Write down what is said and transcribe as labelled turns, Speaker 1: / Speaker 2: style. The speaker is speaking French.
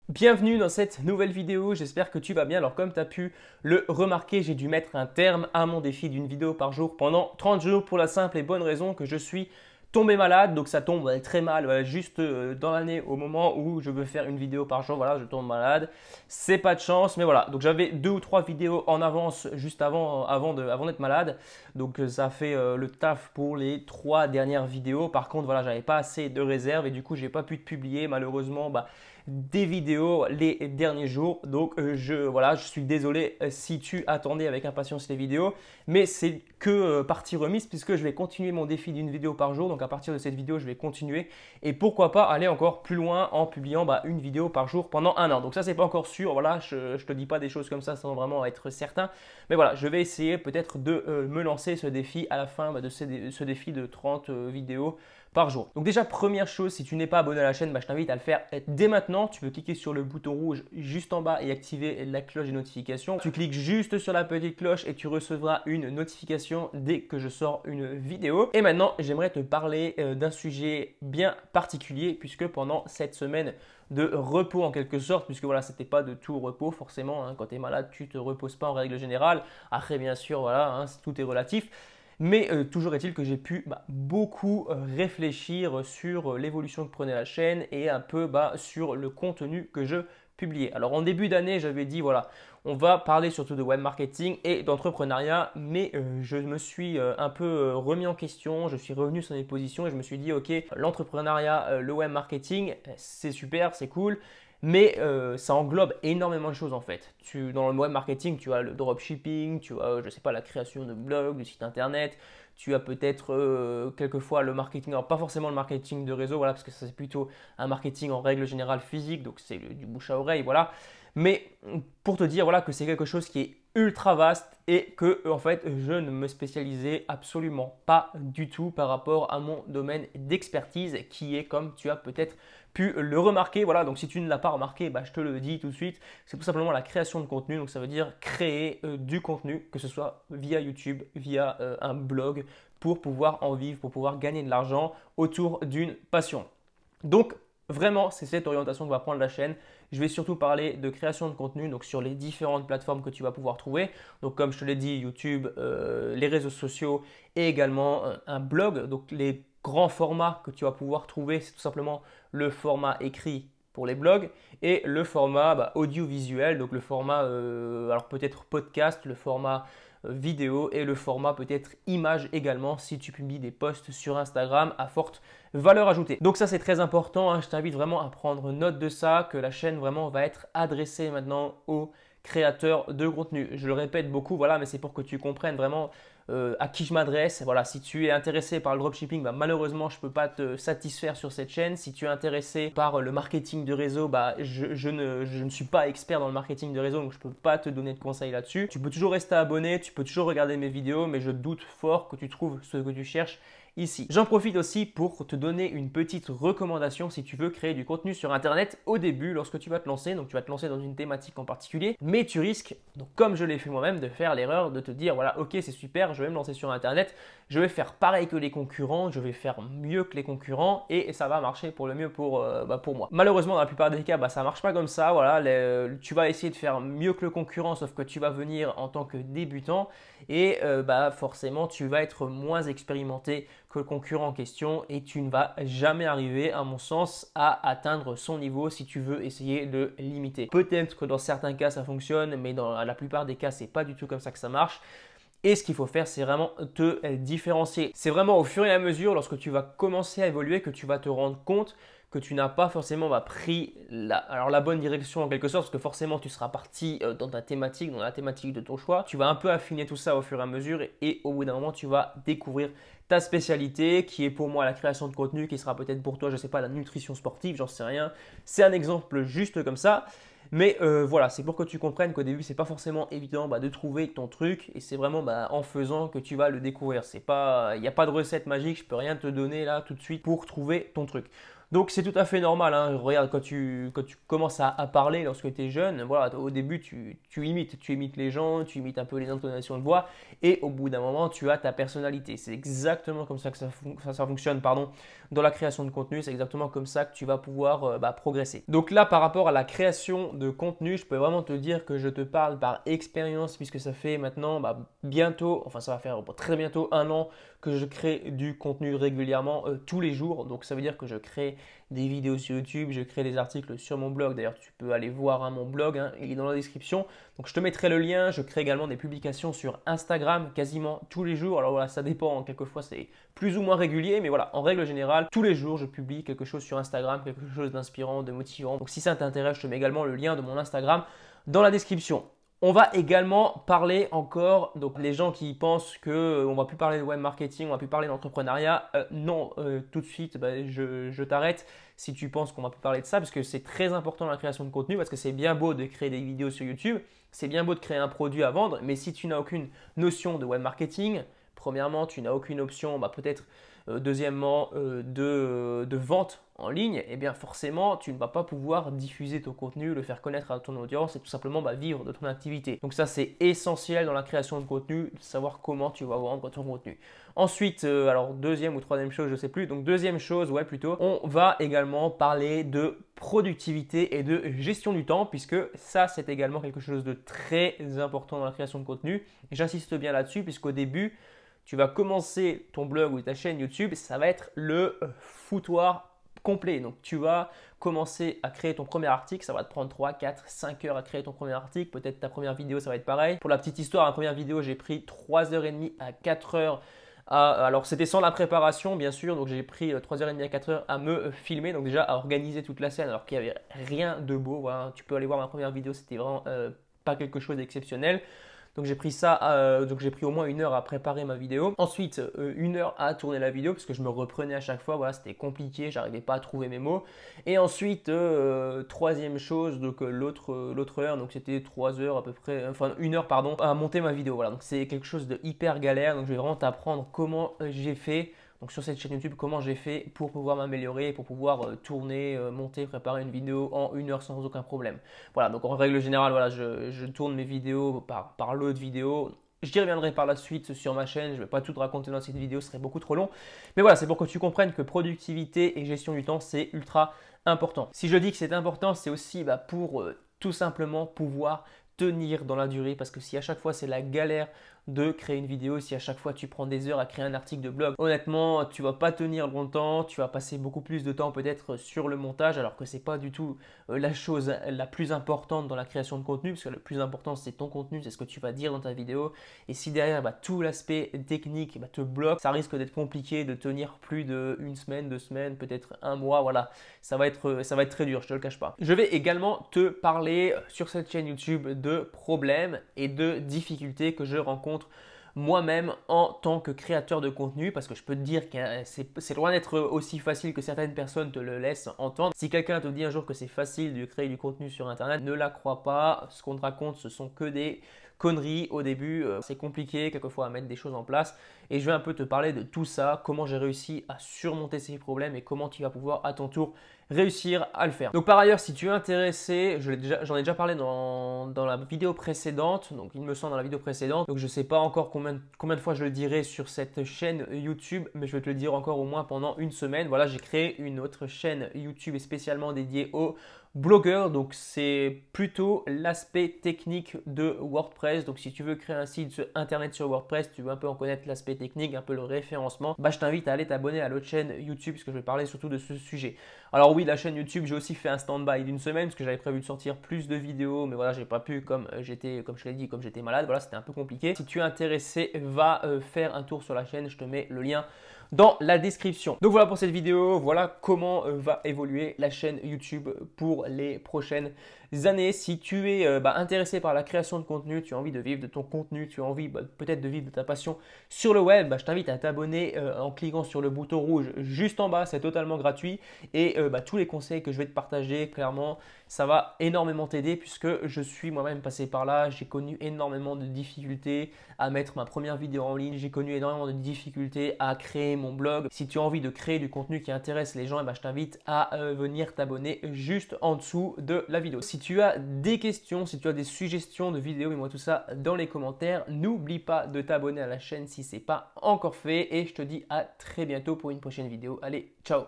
Speaker 1: Bienvenue dans cette nouvelle vidéo, j'espère que tu vas bien. Alors comme tu as pu le remarquer, j'ai dû mettre un terme à mon défi d'une vidéo par jour pendant 30 jours pour la simple et bonne raison que je suis tombé malade. Donc ça tombe très mal, juste dans l'année au moment où je veux faire une vidéo par jour, voilà, je tombe malade. C'est pas de chance, mais voilà. Donc j'avais 2 ou 3 vidéos en avance juste avant d'être malade. Donc ça fait le taf pour les 3 dernières vidéos. Par contre, voilà, j'avais pas assez de réserve et du coup, j'ai pas pu te publier malheureusement. Des vidéos les derniers jours. Donc voilà, je suis désolé si tu attendais avec impatience les vidéos, mais c'est que partie remise puisque je vais continuer mon défi d'une vidéo par jour. Donc à partir de cette vidéo, je vais continuer et pourquoi pas aller encore plus loin en publiant une vidéo par jour pendant un an. Donc ça, c'est pas encore sûr. Voilà, je te dis pas des choses comme ça sans vraiment être certain. Mais voilà, je vais essayer peut-être de me lancer ce défi à la fin de ce défi de 30 vidéos par jour. Donc déjà, première chose, si tu n'es pas abonné à la chaîne, je t'invite à le faire dès maintenant. Tu peux cliquer sur le bouton rouge juste en bas et activer la cloche des notifications. Tu cliques juste sur la petite cloche et tu recevras une notification dès que je sors une vidéo. Et maintenant, j'aimerais te parler d'un sujet bien particulier puisque pendant cette semaine de repos en quelque sorte, puisque voilà, c'était pas de tout repos forcément, hein. Quand tu es malade, tu te reposes pas en règle générale. Après, bien sûr, voilà, hein, tout est relatif. Mais toujours est-il que j'ai pu beaucoup réfléchir sur l'évolution que prenait la chaîne et un peu sur le contenu que je publiais. Alors en début d'année, j'avais dit voilà, on va parler surtout de web marketing et d'entrepreneuriat, mais je me suis un peu remis en question, je suis revenu sur mes positions et je me suis dit ok, l'entrepreneuriat, le web marketing, c'est super, c'est cool. Mais ça englobe énormément de choses en fait. Dans le web marketing, tu as le dropshipping, tu as, je sais pas, la création de blogs, de sites internet, tu as peut-être quelquefois le marketing, alors pas forcément le marketing de réseau, voilà, parce que ça c'est plutôt un marketing en règle générale physique, donc c'est du bouche à oreille, voilà. Mais pour te dire voilà, que c'est quelque chose qui est ultra vaste et que en fait je ne me spécialisais absolument pas du tout par rapport à mon domaine d'expertise qui est, comme tu as peut-être pu le remarquer. Voilà, donc si tu ne l'as pas remarqué, je te le dis tout de suite, c'est tout simplement la création de contenu. Donc ça veut dire créer du contenu, que ce soit via YouTube, via un blog, pour pouvoir en vivre, pour pouvoir gagner de l'argent autour d'une passion. Donc vraiment, c'est cette orientation que va prendre la chaîne. Je vais surtout parler de création de contenu donc sur les différentes plateformes que tu vas pouvoir trouver. Donc comme je te l'ai dit, YouTube, les réseaux sociaux et également un blog. Donc les grands formats que tu vas pouvoir trouver, c'est tout simplement le format écrit pour les blogs et le format audiovisuel, donc le format alors peut-être podcast, le format vidéo et le format peut-être image également si tu publies des posts sur Instagram à forte valeur ajoutée. Donc ça c'est très important, hein. Je t'invite vraiment à prendre note de ça, que la chaîne vraiment va être adressée maintenant aux créateurs de contenu. Je le répète beaucoup, voilà, mais c'est pour que tu comprennes vraiment à qui je m'adresse. Voilà, si tu es intéressé par le dropshipping, malheureusement, je ne peux pas te satisfaire sur cette chaîne. Si tu es intéressé par le marketing de réseau, je ne suis pas expert dans le marketing de réseau, donc je ne peux pas te donner de conseils là-dessus. Tu peux toujours rester abonné, tu peux toujours regarder mes vidéos, mais je doute fort que tu trouves ce que tu cherches ici. J'en profite aussi pour te donner une petite recommandation si tu veux créer du contenu sur Internet au début lorsque tu vas te lancer. Donc tu vas te lancer dans une thématique en particulier, mais tu risques, donc comme je l'ai fait moi-même, de faire l'erreur de te dire voilà, ok, c'est super, je vais me lancer sur Internet, je vais faire pareil que les concurrents, je vais faire mieux que les concurrents et ça va marcher pour le mieux pour moi. Malheureusement, dans la plupart des cas, ça marche pas comme ça. Voilà, tu vas essayer de faire mieux que le concurrent, sauf que tu vas venir en tant que débutant et forcément, tu vas être moins expérimenté que le concurrent en question et tu ne vas jamais arriver, à mon sens, à atteindre son niveau si tu veux essayer de l'imiter. Peut-être que dans certains cas ça fonctionne, mais dans la plupart des cas c'est pas du tout comme ça que ça marche. Et ce qu'il faut faire, c'est vraiment te différencier. C'est vraiment au fur et à mesure, lorsque tu vas commencer à évoluer, que tu vas te rendre compte que tu n'as pas forcément pris la bonne direction en quelque sorte, parce que forcément tu seras parti dans ta thématique, dans la thématique de ton choix. Tu vas un peu affiner tout ça au fur et à mesure et au bout d'un moment, tu vas découvrir ta spécialité qui est pour moi la création de contenu, qui sera peut-être pour toi, je ne sais pas, la nutrition sportive, j'en sais rien. C'est un exemple juste comme ça. Mais voilà, c'est pour que tu comprennes qu'au début, c'est pas forcément évident de trouver ton truc et c'est vraiment en faisant que tu vas le découvrir. Il n'y a pas de recette magique, je peux rien te donner là tout de suite pour trouver ton truc. Donc c'est tout à fait normal, hein. Regarde, quand tu commences à parler lorsque tu es jeune, voilà, au début tu imites les gens, tu imites un peu les intonations de voix et au bout d'un moment tu as ta personnalité. C'est exactement comme ça que ça fonctionne pardon, dans la création de contenu, c'est exactement comme ça que tu vas pouvoir progresser. Donc là par rapport à la création de contenu, je peux vraiment te dire que je te parle par expérience puisque ça fait maintenant bientôt, enfin ça va faire très bientôt 1 an que je crée du contenu régulièrement tous les jours. Donc ça veut dire que je crée des vidéos sur YouTube, je crée des articles sur mon blog. D'ailleurs, tu peux aller voir mon blog, il est dans la description. Donc je te mettrai le lien. Je crée également des publications sur Instagram quasiment tous les jours. Alors voilà, ça dépend. Quelquefois, c'est plus ou moins régulier. Mais voilà, en règle générale, tous les jours, je publie quelque chose sur Instagram, quelque chose d'inspirant, de motivant. Donc si ça t'intéresse, je te mets également le lien de mon Instagram dans la description. On va également parler encore, donc les gens qui pensent qu'on ne va plus parler de web marketing, on va plus parler d'entrepreneuriat, non, tout de suite, je t'arrête si tu penses qu'on va plus parler de ça, parce que c'est très important dans la création de contenu, parce que c'est bien beau de créer des vidéos sur YouTube, c'est bien beau de créer un produit à vendre, mais si tu n'as aucune notion de web marketing, premièrement, tu n'as aucune option, peut-être deuxièmement, de vente en ligne, et bien forcément, tu ne vas pas pouvoir diffuser ton contenu, le faire connaître à ton audience et tout simplement vivre de ton activité. Donc ça, c'est essentiel dans la création de contenu, de savoir comment tu vas vendre ton contenu. Ensuite, alors deuxième ou troisième chose, je ne sais plus. Donc deuxième chose, ouais plutôt, on va également parler de productivité et de gestion du temps puisque ça, c'est également quelque chose de très important dans la création de contenu. Et j'insiste bien là-dessus puisqu'au début, tu vas commencer ton blog ou ta chaîne YouTube, ça va être le foutoir complet. Donc, tu vas commencer à créer ton premier article. Ça va te prendre 3, 4, 5 heures à créer ton premier article. Peut-être ta première vidéo, ça va être pareil. Pour la petite histoire, la première vidéo, j'ai pris 3h30 à 4 heures. Alors, c'était sans la préparation, bien sûr. Donc, j'ai pris 3h30 à 4 heures à me filmer. Donc, déjà, à organiser toute la scène alors qu'il n'y avait rien de beau. Voilà. Tu peux aller voir ma première vidéo. C'était vraiment pas quelque chose d'exceptionnel. Donc j'ai pris au moins 1 heure à préparer ma vidéo. Ensuite, 1 heure à tourner la vidéo parce que je me reprenais à chaque fois. Voilà, c'était compliqué, j'arrivais pas à trouver mes mots. Et ensuite, troisième chose, donc l'autre heure, donc c'était 3 heures à peu près, enfin 1 heure pardon, à monter ma vidéo. Voilà, donc c'est quelque chose de hyper galère. Donc je vais vraiment t'apprendre comment j'ai fait. Donc sur cette chaîne YouTube, comment j'ai fait pour pouvoir m'améliorer, pour pouvoir tourner, monter, préparer une vidéo en 1 heure sans aucun problème. Voilà, donc en règle générale, voilà, je tourne mes vidéos par lot de vidéos. J'y reviendrai par la suite sur ma chaîne, je ne vais pas tout te raconter dans cette vidéo, ce serait beaucoup trop long. Mais voilà, c'est pour que tu comprennes que productivité et gestion du temps, c'est ultra important. Si je dis que c'est important, c'est aussi pour tout simplement pouvoir tenir dans la durée parce que si à chaque fois c'est la galère de créer une vidéo, si à chaque fois tu prends des heures à créer un article de blog, honnêtement tu vas pas tenir longtemps, tu vas passer beaucoup plus de temps peut-être sur le montage alors que c'est pas du tout la chose la plus importante dans la création de contenu parce que le plus important c'est ton contenu, c'est ce que tu vas dire dans ta vidéo et si derrière tout l'aspect technique te bloque, ça risque d'être compliqué de tenir plus d'1 semaine, 2 semaines, peut-être 1 mois, voilà, ça va être très dur, je te le cache pas. Je vais également te parler sur cette chaîne YouTube de problèmes et de difficultés que je rencontre moi-même en tant que créateur de contenu parce que je peux te dire que c'est loin d'être aussi facile que certaines personnes te le laissent entendre. Si quelqu'un te dit un jour que c'est facile de créer du contenu sur internet, ne la crois pas. Ce qu'on te raconte, ce sont que des conneries au début, c'est compliqué quelquefois à mettre des choses en place et je vais un peu te parler de tout ça, comment j'ai réussi à surmonter ces problèmes et comment tu vas pouvoir à ton tour réussir à le faire. Donc par ailleurs, si tu es intéressé, j'en ai déjà parlé dans la vidéo précédente, donc il me semble dans la vidéo précédente, donc je ne sais pas encore combien de fois je le dirai sur cette chaîne YouTube, mais je vais te le dire encore au moins pendant 1 semaine. Voilà, j'ai créé une autre chaîne YouTube spécialement dédiée aux blogueurs, donc c'est plutôt l'aspect technique de WordPress. Donc si tu veux créer un site internet sur WordPress, tu veux un peu en connaître l'aspect technique, un peu le référencement, je t'invite à aller t'abonner à l'autre chaîne YouTube parce que je vais parler surtout de ce sujet. Alors oui, la chaîne YouTube, j'ai aussi fait un stand-by d'1 semaine parce que j'avais prévu de sortir plus de vidéos, mais voilà, j'ai pas pu comme je l'ai dit, comme j'étais malade, voilà, c'était un peu compliqué. Si tu es intéressé, va faire un tour sur la chaîne, je te mets le lien dans la description. Donc voilà pour cette vidéo, voilà comment va évoluer la chaîne YouTube pour les prochaines années. Si tu es intéressé par la création de contenu, tu as envie de vivre de ton contenu, tu as envie peut-être de vivre de ta passion sur le web, je t'invite à t'abonner en cliquant sur le bouton rouge juste en bas, c'est totalement gratuit et tous les conseils que je vais te partager, clairement, ça va énormément t'aider puisque je suis moi-même passé par là, j'ai connu énormément de difficultés à mettre ma première vidéo en ligne, j'ai connu énormément de difficultés à créer créer mon blog. Si tu as envie de créer du contenu qui intéresse les gens, je t'invite à venir t'abonner juste en dessous de la vidéo. Si tu as des questions, si tu as des suggestions de vidéos, mets-moi tout ça dans les commentaires. N'oublie pas de t'abonner à la chaîne si ce n'est pas encore fait et je te dis à très bientôt pour une prochaine vidéo. Allez, ciao!